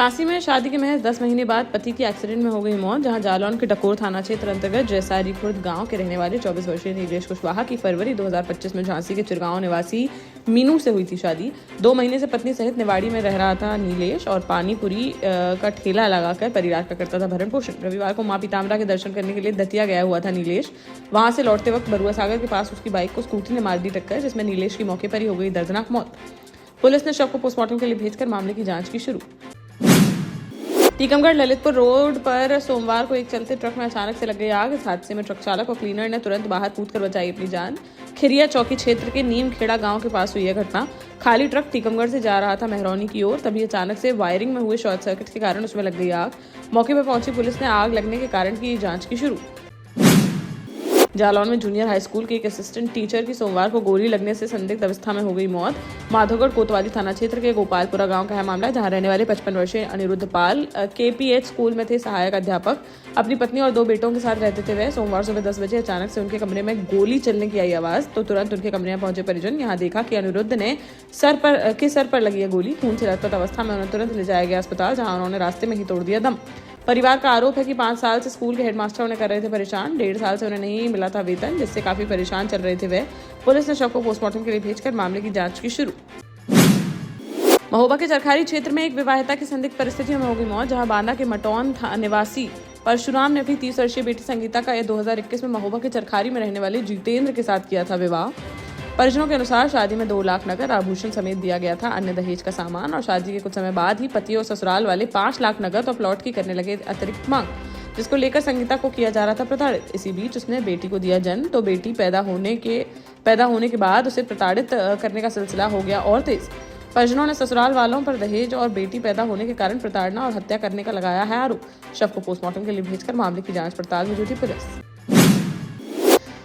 झांसी में शादी के महज 10 महीने बाद पति की एक्सीडेंट में हो गई मौत। जहां जालौन के डकोर थाना क्षेत्र अंतर्गत जयसारी खुर्द गांव के रहने वाले 24 वर्षीय नीलेश कुशवाहा की फरवरी 2025 में झांसी के चिरगांव निवासी मीनू से हुई थी शादी। 2 महीने से पत्नी सहित निवाड़ी में रह रहा था नीलेश और पानी पूरी का ठेला लगाकर परिवार का करता था भरण पोषण। रविवार को मां पीताम्बरा के दर्शन करने के लिए दतिया गया हुआ था नीलेश। वहां से लौटते वक्त बरुआ सागर के पास उसकी बाइक को स्कूटी ने मार दी टक्कर, जिसमें नीलेश की मौके पर ही हो गई दर्दनाक मौत। पुलिस ने शव को पोस्टमार्टम के लिए भेजकर मामले की जांच की शुरू। टीकमगढ़ ललितपुर रोड पर सोमवार को एक चलते ट्रक में अचानक से लग गई आग। इस हादसे में ट्रक चालक और क्लीनर ने तुरंत बाहर कूदकर बचाई अपनी जान। खिरिया चौकी क्षेत्र के नीमखेड़ा गांव के पास हुई यह घटना। खाली ट्रक टीकमगढ़ से जा रहा था मेहरौनी की ओर, तभी अचानक से वायरिंग में हुए शॉर्ट सर्किट के कारण उसमें लग गई आग। मौके पर पहुंची पुलिस ने आग लगने के कारण की जांच की शुरू। जालौन में जूनियर हाई स्कूल के एक असिस्टेंट टीचर की सोमवार को गोली लगने से संदिग्ध अवस्था में हो गई मौत। माधोगढ़ कोतवाली थाना क्षेत्र के गोपालपुरा गांव का है मामला, जहां रहने वाले 55 वर्षीय अनिरुद्ध पाल केपीएच स्कूल में थे सहायक अध्यापक। अपनी पत्नी और 2 बेटों के साथ रहते थे वह। सोमवार सुबह 10 बजे अचानक से उनके कमरे में गोली चलने की आई आवाज, तो तुरंत उनके कमरे में पहुंचे परिजन यहां देखा कि अनिरुद्ध ने सर पर लगी है गोली। खून से लथपथ अवस्था में उन्हें तुरंत ले जाया गया अस्पताल, जहां उन्होंने रास्ते में ही तोड़ दिया दम। परिवार का आरोप है कि 5 साल से स्कूल के हेडमास्टर उन्हें कर रहे थे परेशान। 1.5 साल से उन्हें नहीं मिला था वेतन, जिससे काफी परेशान चल रहे थे वह। पुलिस ने शव को पोस्टमार्टम के लिए भेजकर मामले की जांच की शुरू। महोबा के चरखारी क्षेत्र में एक विवाहिता की संदिग्ध परिस्थितियों में हो गई मौत, जहां बांदा के मटौन निवासी परशुराम ने अपनी 30 वर्षीय बेटी संगीता का 2021 में महोबा के चरखारी में रहने वाले जितेंद्र के साथ किया था विवाह। परिजनों के अनुसार शादी में 2 लाख नगद आभूषण समेत दिया गया था, अन्य दहेज का सामान, और शादी के कुछ समय बाद ही पति और ससुराल वाले 5 लाख नगद और प्लॉट की करने लगे अतिरिक्त मांग, जिसको लेकर संगीता को किया जा रहा था प्रताड़ित। इसी बीच उसने बेटी को दिया जन्म, तो बेटी पैदा होने के बाद उसे प्रताड़ित करने का सिलसिला हो गया और तेज। परिजनों ने ससुराल वालों पर दहेज और बेटी पैदा होने के कारण प्रताड़ना और हत्या करने का लगाया है आरोप। शव को पोस्टमार्टम के लिए भेजकर मामले की जांच पड़ताल में जुटी पुलिस।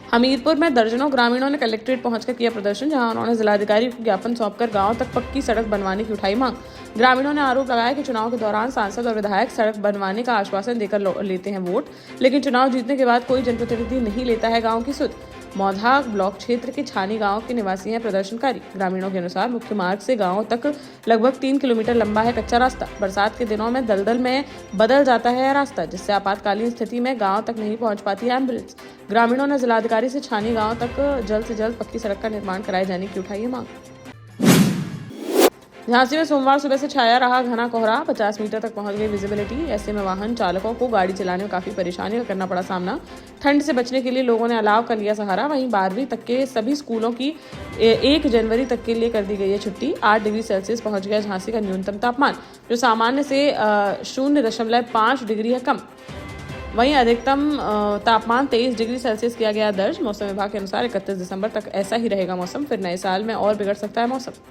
हमीरपुर में दर्जनों ग्रामीणों ने कलेक्ट्रेट पहुंचकर किया प्रदर्शन, जहां उन्होंने जिलाधिकारी को ज्ञापन सौंपकर गांव तक पक्की सड़क बनवाने की उठाई मांग। ग्रामीणों ने आरोप लगाया कि चुनाव के दौरान सांसद और विधायक सड़क बनवाने का आश्वासन देकर लेते हैं वोट, लेकिन चुनाव जीतने के बाद कोई जनप्रतिनिधि नहीं लेता है गाँव की सुध। मौधा ब्लॉक क्षेत्र के छानी गांव के निवासी हैं प्रदर्शनकारी। ग्रामीणों के अनुसार मुख्य मार्ग से गांव तक लगभग 3 किलोमीटर लंबा है कच्चा रास्ता। बरसात के दिनों में दलदल में बदल जाता है यह रास्ता, जिससे आपातकालीन स्थिति में गांव तक नहीं पहुंच पाती है एम्बुलेंस। ग्रामीणों ने जिलाधिकारी से छानी गांव तक जल्द से जल्द पक्की सड़क का निर्माण कराए जाने की उठाई मांग। झांसी में सोमवार सुबह से छाया रहा घना कोहरा। 50 मीटर तक पहुंच गई विजिबिलिटी। ऐसे में वाहन चालकों को गाड़ी चलाने में काफी परेशानी का करना पड़ा सामना। ठंड से बचने के लिए लोगों ने अलाव का लिया सहारा। वहीं 12वीं तक के सभी स्कूलों की 1 जनवरी तक के लिए कर दी गई है छुट्टी। 8 डिग्री सेल्सियस पहुंच गया झांसी का न्यूनतम तापमान, जो सामान्य से 0.5 डिग्री है कम। वहीं अधिकतम तापमान 23 डिग्री सेल्सियस किया गया दर्ज। मौसम विभाग के अनुसार 31 दिसंबर तक ऐसा ही रहेगा मौसम, फिर नए साल में और बिगड़ सकता है मौसम।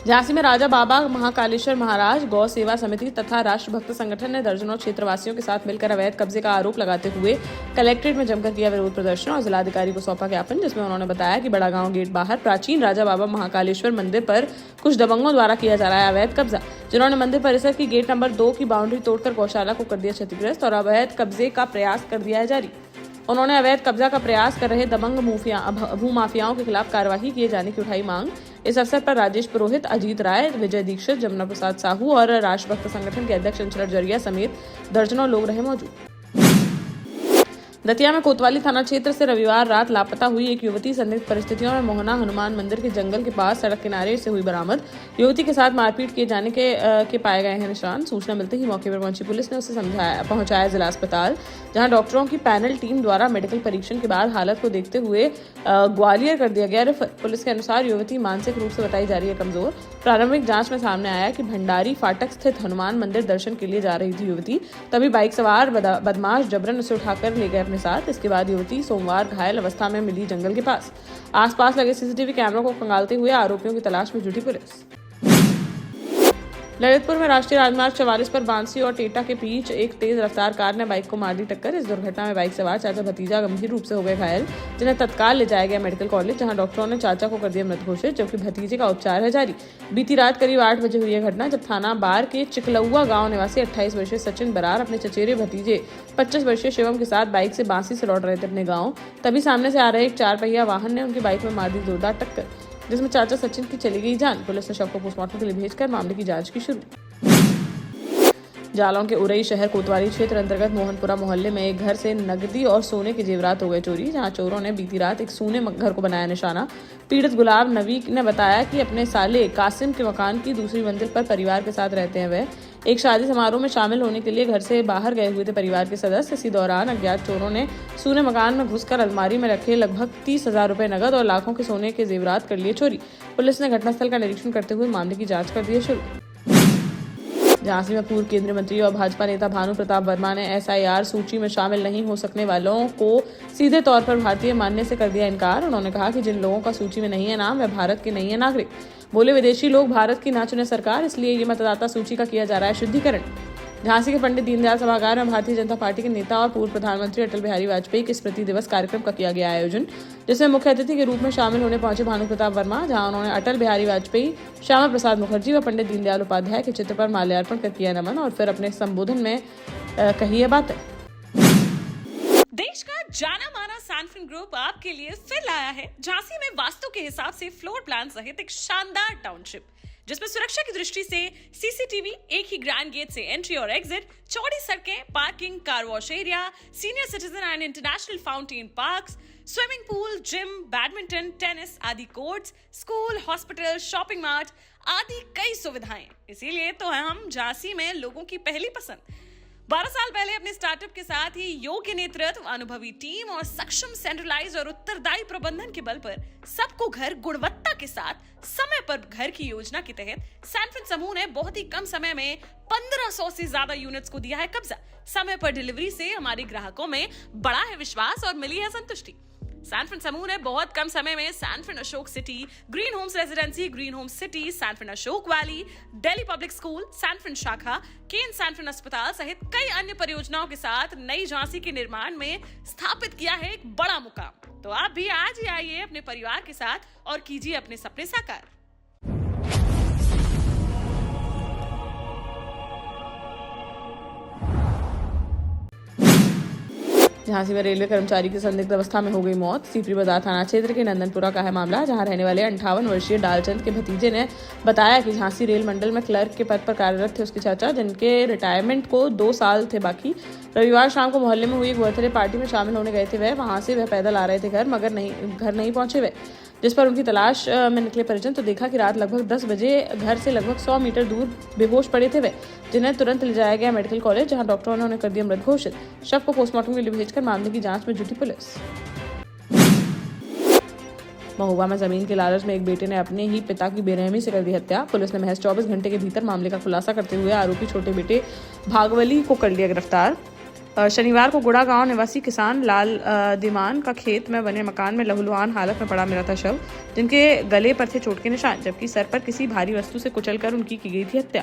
झांसी में राजा बाबा महाकालेश्वर महाराज गौ सेवा समिति तथा राष्ट्रभक्त संगठन ने दर्जनों क्षेत्रवासियों के साथ मिलकर अवैध कब्जे का आरोप लगाते हुए कलेक्ट्रेट में जमकर किया विरोध प्रदर्शन और जिलाधिकारी को सौंपा ज्ञापन, जिसमें उन्होंने बताया कि बड़ा गांव गेट बाहर प्राचीन राजा बाबा महाकालेश्वर मंदिर पर कुछ दबंगों द्वारा किया जा रहा है अवैध कब्जा, जिन्होंने मंदिर परिसर की गेट नंबर 2 की बाउंड्री तोड़कर गौशाला को कर दिया क्षतिग्रस्त और अवैध कब्जे का प्रयास कर दिया है जारी। उन्होंने अवैध कब्जा का प्रयास कर रहे दबंग भूमाफियाओं के खिलाफ कार्रवाई किए जाने की उठाई मांग। इस अवसर पर राजेश पुरोहित, अजीत राय, विजय दीक्षित, जमुना प्रसाद साहू और राष्ट्रभक्त संगठन के अध्यक्ष अंशलर जरिया समेत दर्जनों लोग रहे मौजूद। दतिया में कोतवाली थाना क्षेत्र से रविवार रात लापता हुई एक युवती संदिग्ध परिस्थितियों में मोहना हनुमान मंदिर के जंगल के पास सड़क किनारे से हुई बरामद। युवती के साथ मारपीट किए जाने के पाए गए हैं निशान। सूचना मिलते ही मौके पर पहुंची पुलिस ने उसे पहुंचाया जिला अस्पताल, जहां डॉक्टरों की पैनल टीम द्वारा मेडिकल परीक्षण के बाद हालत को देखते हुए ग्वालियर कर दिया गया रेफर। पुलिस के अनुसार युवती मानसिक रूप से बताई जा रही है कमजोर। प्रारंभिक जांच में सामने आया कि भंडारी फाटक स्थित हनुमान मंदिर दर्शन के लिए जा रही थी युवती, तभी बाइक सवार बदमाश जबरन उसे उठाकर ले गए अपने साथ। इसके बाद युवती सोमवार घायल अवस्था में मिली जंगल के पास। आसपास लगे सीसीटीवी कैमरों को खंगालते हुए आरोपियों की तलाश में जुटी पुलिस। ललितपुर में राष्ट्रीय राजमार्ग 44 पर बांसी और टेटा के बीच एक तेज रफ्तार कार ने बाइक को मार दी टक्कर। इस दुर्घटना में बाइक सवार चाचा भतीजा गंभीर रूप से हो गए घायल, जिन्हें तत्काल ले जाया गया मेडिकल कॉलेज, जहां डॉक्टरों ने चाचा को कर दिया मृत घोषित, जबकि भतीजे का उपचार है जारी। बीती रात करीब 8 बजे हुई यह घटना, जब थाना बार के चिकलौआ गांव निवासी 28 वर्षीय सचिन बरार अपने चचेरे भतीजे 25 वर्षीय शिवम के साथ बाइक से बांसी से लौट रहे थे अपने गाँव। तभी सामने से आ रहे एक 4 पहिया वाहन ने उनकी बाइक में मार दी जोरदार टक्कर, जिसमें चाचा सचिन की चली गई जान। पुलिस ने शव को पोस्टमार्टम के लिए भेजकर मामले की जांच की शुरू। जालौन के उरई शहर कोतवाली क्षेत्र अंतर्गत मोहनपुरा मोहल्ले में एक घर से नकदी और सोने के जेवरात हो गए चोरी, जहां चोरों ने बीती रात एक सोने घर को बनाया निशाना। पीड़ित गुलाब नबी ने बताया कि अपने साले कासिम के मकान की दूसरी मंजिल पर परिवार के साथ रहते हैं। वह एक शादी समारोह में शामिल होने के लिए घर से बाहर गए हुए थे परिवार के सदस्य। इसी दौरान अज्ञात चोरों ने सोने मकान में घुसकर अलमारी में रखे लगभग 30,000 रुपए नगद और लाखों के सोने के जेवरात कर लिए चोरी। पुलिस ने घटनास्थल का निरीक्षण करते हुए मामले की जांच कर दी है शुरू। झांसी में पूर्व केंद्रीय मंत्री और भाजपा नेता भानु प्रताप वर्मा ने SIR सूची में शामिल नहीं हो सकने वालों को सीधे तौर पर भारतीय मानने से कर दिया इनकार। उन्होंने कहा कि जिन लोगों का सूची में नहीं है नाम, वह भारत के नहीं है नागरिक। बोले विदेशी लोग भारत की ना चुने सरकार, इसलिए ये मतदाता सूची का किया जा रहा है शुद्धिकरण। झांसी के पंडित दीनदयाल सभागार में भारतीय जनता पार्टी के नेता और पूर्व प्रधानमंत्री अटल बिहारी वाजपेयी के स्मृति दिवस कार्यक्रम का किया गया आयोजन, जिसमें मुख्य अतिथि के रूप में शामिल होने पहुंचे भानु प्रताप वर्मा, जहां उन्होंने अटल बिहारी वाजपेयी, श्यामा प्रसाद मुखर्जी व पंडित दीनदयाल उपाध्याय के चित्र पर माल्यार्पण कर किया नमन और फिर अपने संबोधन में कही ये बातें। देश का जाना माना सैनफिन ग्रुप आपके लिए फिर लाया है झांसी में वास्तु के हिसाब से फ्लोर प्लान सहित एक शानदार टाउनशिप, जिसमें सुरक्षा की दृष्टि से CCTV, एक ही ग्रैंड गेट से एंट्री और एग्जिट, चौड़ी सड़कें, parking, car wash area, senior citizen and international fountain parks, swimming pool, gym, badminton, tennis आदि courts, school, hospital, shopping mart आदि कई सुविधाएं। इसीलिए तो हम झांसी में लोगों की पहली पसंद। 12 साल पहले अपने स्टार्टअप के साथ ही योग्य नेतृत्व, अनुभवी टीम और सक्षम सेंट्रलाइज और उत्तरदायी प्रबंधन के बल पर सबको घर गुणवत्ता के साथ समय पर घर की योजना के तहत सैनफिन समूह ने बहुत ही कम समय में 1500 से ज्यादा यूनिट्स को दिया है कब्जा। समय पर डिलीवरी से हमारे ग्राहकों में बड़ा है विश्वास और मिली है संतुष्टि। सैनफिन समूह ने बहुत कम समय में Sanfin Ashok City, Green Homes Residency, Green Homes City, Sanfin Ashok Valley, Delhi Public School, Sanfin शाखा, केन सैनफिन अस्पताल सहित कई अन्य परियोजनाओं के साथ नई झांसी के निर्माण में स्थापित किया है एक बड़ा मुकाम। तो आप भी आज ही आइए अपने परिवार के साथ और कीजिए अपने सपने साकार। झांसी में रेलवे कर्मचारी की संदिग्ध अवस्था में हो गई मौत। सीपरी बाजार थाना क्षेत्र के नंदनपुरा का है मामला, जहां रहने वाले 58 वर्षीय डालचंद के भतीजे ने बताया कि झांसी रेल मंडल में क्लर्क के पद पर कार्यरत थे उसके चाचा, जिनके रिटायरमेंट को 2 साल थे बाकी। रविवार शाम को मोहल्ले में हुई एक बर्थडे पार्टी में शामिल होने गए थे वहां से वह पैदल आ रहे थे घर, मगर घर नहीं पहुंचे वे, जिस पर उनकी तलाश में निकले परिजन तो देखा कि रात लगभग 10 बजे घर से लगभग 100 मीटर दूर बेहोश पड़े थे वे, जिन्हें तुरंत ले जाया गया मेडिकल कॉलेज, जहां डॉक्टरों ने उन्हें कर दिया मृत घोषित। शव को पोस्टमार्टम के लिए भेजकर मामले की जांच में जुटी पुलिस। महुआ में जमीन के लालच में एक बेटे ने अपने ही पिता की बेरहमी से कर दी हत्या। पुलिस ने महज 24 घंटे के भीतर मामले का खुलासा करते हुए आरोपी छोटे बेटे भागवली को कर लिया गिरफ्तार। शनिवार को गुड़ा गांव निवासी किसान लाल दिमान का खेत में बने मकान में लहूलुहान हालत में पड़ा मिला था शव, जिनके गले पर थे चोट के निशान, जबकि सर पर किसी भारी वस्तु से कुचलकर उनकी की गई थी हत्या।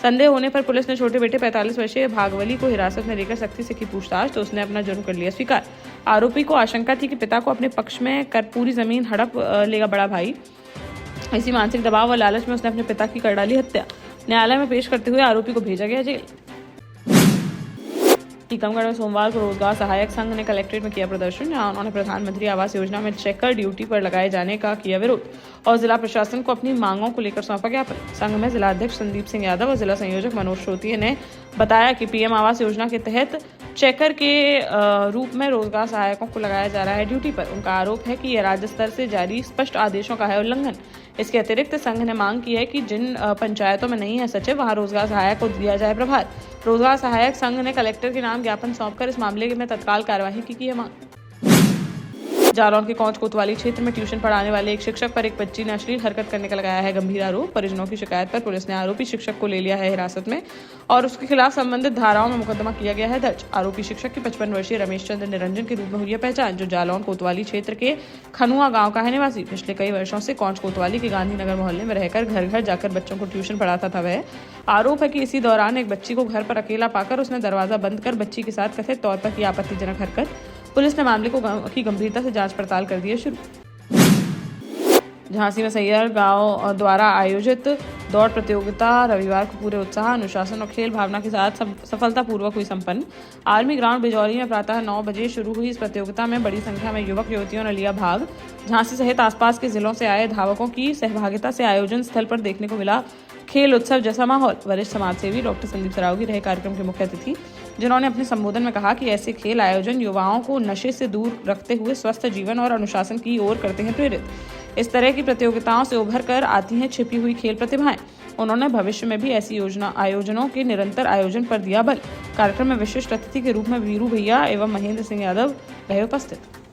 संदेह होने पर पुलिस ने छोटे बेटे 45 वर्षीय भागवली को हिरासत में लेकर सख्ती से की पूछताछ, तो उसने अपना जुर्म कर लिया स्वीकार। आरोपी को आशंका थी कि पिता को अपने पक्ष में कर पूरी जमीन हड़प लेगा बड़ा भाई। इसी मानसिक दबाव व लालच में उसने अपने पिता की कर डाली हत्या। न्यायालय में पेश करते हुए आरोपी को भेजा गया जेल। टीकमगढ़ में सोमवार को रोजगार सहायक संघ ने कलेक्ट्रेट में किया प्रदर्शन, जहां उन्होंने प्रधानमंत्री आवास योजना में चेकर ड्यूटी पर लगाए जाने का किया विरोध और जिला प्रशासन को अपनी मांगों को लेकर सौंपा ज्ञापन। संघ में जिला अध्यक्ष संदीप सिंह यादव और जिला संयोजक मनोज श्रोतीय ने बताया कि PM आवास योजना के तहत चेकर के रूप में रोजगार सहायकों को लगाया जा रहा है ड्यूटी पर। उनका आरोप है कि यह राज्य स्तर से जारी स्पष्ट आदेशों का है उल्लंघन। इसके अतिरिक्त संघ ने मांग की है कि जिन पंचायतों में नहीं है सचिव, वहां रोजगार सहायक को दिया जाए प्रभार। रोजगार सहायक संघ ने कलेक्टर के नाम ज्ञापन सौंपकर इस मामले में तत्काल कार्यवाही की है मांग। जालौन के कौंच कोतवाली क्षेत्र में ट्यूशन पढ़ाने वाले एक शिक्षक पर एक बच्ची ने अश्लील हरकत करने का लगाया है गंभीर आरोप। परिजनों की शिकायत पर पुलिस ने आरोपी शिक्षक को ले लिया है हिरासत में और उसके खिलाफ संबंधित धाराओं में मुकदमा किया गया है दर्ज। आरोपी शिक्षक की 55 वर्षीय रमेश चंद्र निरंजन के रूप में हुई है पहचान, जो जालौन कोतवाली क्षेत्र के खनुआ गाँव का है निवासी। पिछले कई वर्षों से कौंच कोतवाली के गांधीनगर मोहल्ले में रहकर घर घर जाकर बच्चों को ट्यूशन पढ़ाता था वह। आरोप है कि इसी दौरान एक बच्ची को घर पर अकेला पाकर उसने दरवाजा बंद कर बच्ची के साथ कथित तौर पर की आपत्तिजनक हरकत। पुलिस ने मामले की गंभीरता से जांच पड़ताल कर दी है शुरू। झांसी में सैयर गांव द्वारा आयोजित दौड़ प्रतियोगिता रविवार को पूरे उत्साह, अनुशासन और खेल भावना के साथ सफलतापूर्वक हुई संपन्न। आर्मी ग्राउंड बिजौली में प्रातः 9 बजे शुरू हुई इस प्रतियोगिता में बड़ी संख्या में युवक युवतियों ने लिया भाग। झांसी सहित आसपास के जिलों से आए धावकों की सहभागिता से आयोजन स्थल पर देखने को मिला खेल उत्सव जैसा माहौल। वरिष्ठ समाजसेवी डॉक्टर संदीप सरावगी रहे कार्यक्रम के मुख्य अतिथि, जिन्होंने अपने संबोधन में कहा कि ऐसे खेल आयोजन युवाओं को नशे से दूर रखते हुए स्वस्थ जीवन और अनुशासन की ओर करते हैं प्रेरित। इस तरह की प्रतियोगिताओं से उभर कर आती हैं छिपी हुई खेल प्रतिभाएं। उन्होंने भविष्य में भी ऐसी आयोजनों के निरंतर आयोजन पर दिया बल। कार्यक्रम में विशिष्ट अतिथि के रूप में वीरू भैया एवं महेंद्र सिंह यादव रहे उपस्थित।